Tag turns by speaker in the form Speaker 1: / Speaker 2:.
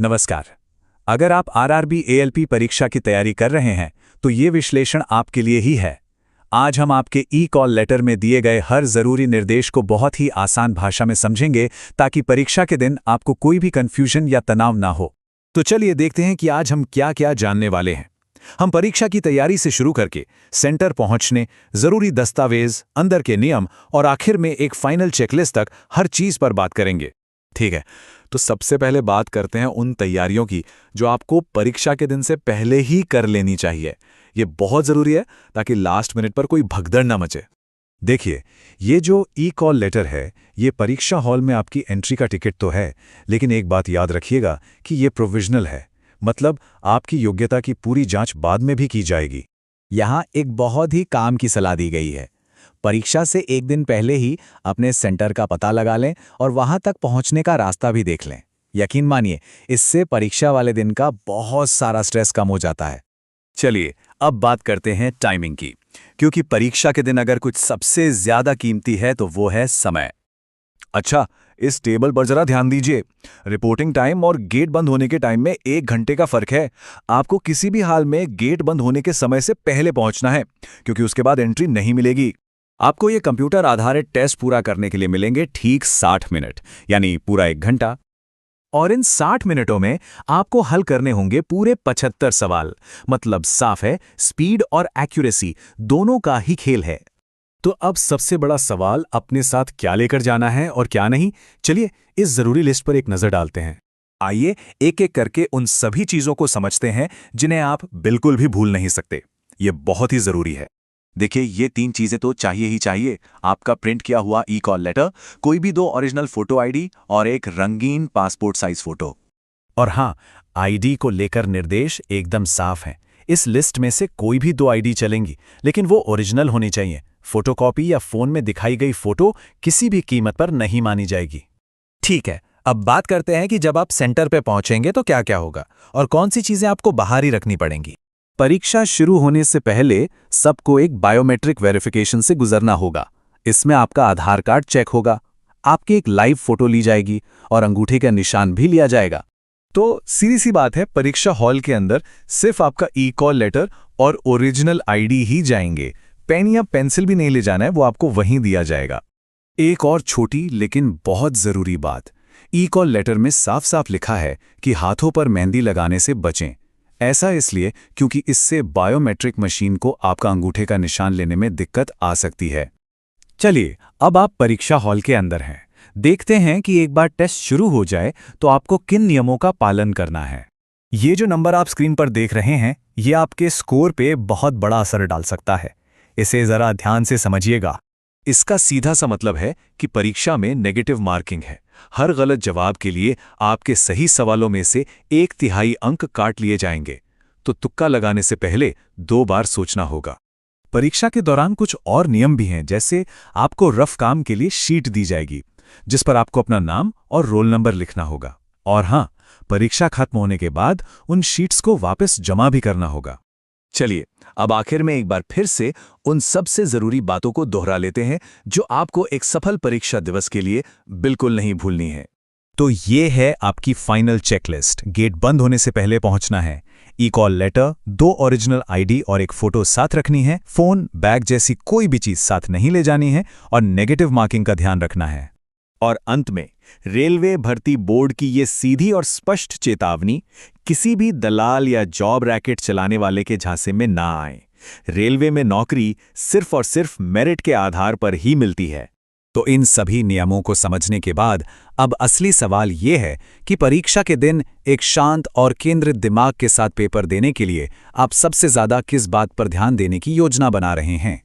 Speaker 1: नमस्कार। अगर आप आरआरबी एएलपी परीक्षा की तैयारी कर रहे हैं तो ये विश्लेषण आपके लिए ही है। आज हम आपके ई-कॉल लेटर में दिए गए हर जरूरी निर्देश को बहुत ही आसान भाषा में समझेंगे ताकि परीक्षा के दिन आपको कोई भी कंफ्यूजन या तनाव ना हो। तो चलिए देखते हैं कि आज हम क्या क्या जानने वाले हैं। हम परीक्षा की तैयारी से शुरू करके सेंटर पहुंचने, जरूरी दस्तावेज, अंदर के नियम और आखिर में एक फाइनल चेकलिस्ट तक हर चीज पर बात करेंगे। ठीक है, तो सबसे पहले बात करते हैं उन तैयारियों की जो आपको परीक्षा के दिन से पहले ही कर लेनी चाहिए। ये बहुत जरूरी है ताकि लास्ट मिनट पर कोई भगदड़ ना मचे। देखिए, ये जो ई-कॉल लेटर है, ये परीक्षा हॉल में आपकी एंट्री का टिकट तो है, लेकिन एक बात याद रखिएगा कि ये प्रोविजनल है। मतलब आपकी योग्यता की पूरी जांच बाद में भी की जाएगी।
Speaker 2: यहाँ एक बहुत ही काम की सलाह दी गई है। परीक्षा से एक दिन पहले ही अपने सेंटर का पता लगा लें और वहां तक पहुंचने का रास्ता भी देख लें। यकीन मानिए, इससे परीक्षा वाले दिन का बहुत सारा स्ट्रेस कम हो जाता है।
Speaker 1: चलिए अब बात करते हैं टाइमिंग की, क्योंकि परीक्षा के दिन अगर कुछ सबसे ज्यादा कीमती है तो वो है समय। अच्छा, इस टेबल पर जरा ध्यान दीजिए। रिपोर्टिंग टाइम और गेट बंद होने के टाइम में 1 घंटे का फर्क है। आपको किसी भी हाल में गेट बंद होने के समय से पहले पहुंचना है, क्योंकि उसके बाद एंट्री नहीं मिलेगी। आपको ये कंप्यूटर आधारित टेस्ट पूरा करने के लिए मिलेंगे ठीक 60 मिनट, यानी पूरा 1 घंटा। और इन 60 मिनटों में आपको हल करने होंगे पूरे 75 सवाल। मतलब साफ है, स्पीड और एक्यूरेसी दोनों का ही खेल है। तो अब सबसे बड़ा सवाल, अपने साथ क्या लेकर जाना है और क्या नहीं। चलिए इस जरूरी लिस्ट पर एक नजर डालते हैं। आइए एक एक करके उन सभी चीजों को समझते हैं जिन्हें आप बिल्कुल भी भूल नहीं सकते। ये बहुत ही जरूरी है। देखिए, ये 3 चीजें तो चाहिए ही चाहिए। आपका प्रिंट किया हुआ ई-कॉल लेटर, कोई भी 2 ओरिजिनल फोटो आईडी और एक रंगीन पासपोर्ट साइज फोटो। और हाँ, आईडी को लेकर निर्देश एकदम साफ हैं। इस लिस्ट में से कोई भी 2 आईडी चलेंगी, लेकिन वो ओरिजिनल होनी चाहिए। फोटोकॉपी या फोन में दिखाई गई फोटो किसी भी कीमत पर नहीं मानी जाएगी।
Speaker 2: ठीक है, अब बात करते हैं कि जब आप सेंटर पे पहुंचेंगे तो क्या क्या होगा और कौन सी चीजें आपको बाहर ही रखनी पड़ेंगी।
Speaker 1: परीक्षा शुरू होने से पहले सबको एक बायोमेट्रिक वेरिफिकेशन से गुजरना होगा। इसमें आपका आधार कार्ड चेक होगा, आपकी एक लाइव फोटो ली जाएगी और अंगूठे का निशान भी लिया जाएगा। तो सीधी सी बात है, परीक्षा हॉल के अंदर सिर्फ आपका ई-कॉल लेटर और ओरिजिनल आईडी ही जाएंगे। पेन या पेंसिल भी नहीं ले जाना है, वो आपको वहीं दिया जाएगा। एक और छोटी लेकिन बहुत जरूरी बात, ई-कॉल लेटर में साफ साफ लिखा है कि हाथों पर मेहंदी लगाने से बचें। ऐसा इसलिए क्योंकि इससे बायोमेट्रिक मशीन को आपका अंगूठे का निशान लेने में दिक्कत आ सकती है। चलिए अब आप परीक्षा हॉल के अंदर हैं। देखते हैं कि एक बार टेस्ट शुरू हो जाए तो आपको किन नियमों का पालन करना है। ये जो नंबर आप स्क्रीन पर देख रहे हैं, ये आपके स्कोर पे बहुत बड़ा असर डाल सकता है। इसे जरा ध्यान से समझिएगा। इसका सीधा सा मतलब है कि परीक्षा में नेगेटिव मार्किंग है। हर गलत जवाब के लिए आपके सही सवालों में से 1/3 अंक काट लिए जाएंगे। तो तुक्का लगाने से पहले 2 बार सोचना होगा। परीक्षा के दौरान कुछ और नियम भी हैं, जैसे आपको रफ काम के लिए शीट दी जाएगी जिस पर आपको अपना नाम और रोल नंबर लिखना होगा। और हाँ, परीक्षा खत्म होने के बाद उन शीट्स को वापस जमा भी करना होगा। चलिए अब आखिर में एक बार फिर से उन सबसे जरूरी बातों को दोहरा लेते हैं जो आपको एक सफल परीक्षा दिवस के लिए बिल्कुल नहीं भूलनी है। तो ये है आपकी फाइनल चेकलिस्ट। गेट बंद होने से पहले पहुंचना है, ई-कॉल लेटर, 2 ओरिजिनल आईडी और एक फोटो साथ रखनी है, फोन, बैग जैसी कोई भी चीज साथ नहीं ले जानी है और नेगेटिव मार्किंग का ध्यान रखना है। और अंत में रेलवे भर्ती बोर्ड की ये सीधी और स्पष्ट चेतावनी, किसी भी दलाल या जॉब रैकेट चलाने वाले के झांसे में ना आए। रेलवे में नौकरी सिर्फ और सिर्फ मेरिट के आधार पर ही मिलती है। तो इन सभी नियमों को समझने के बाद अब असली सवाल ये है कि परीक्षा के दिन एक शांत और केंद्रित दिमाग के साथ पेपर देने के लिए आप सबसे ज्यादा किस बात पर ध्यान देने की योजना बना रहे हैं।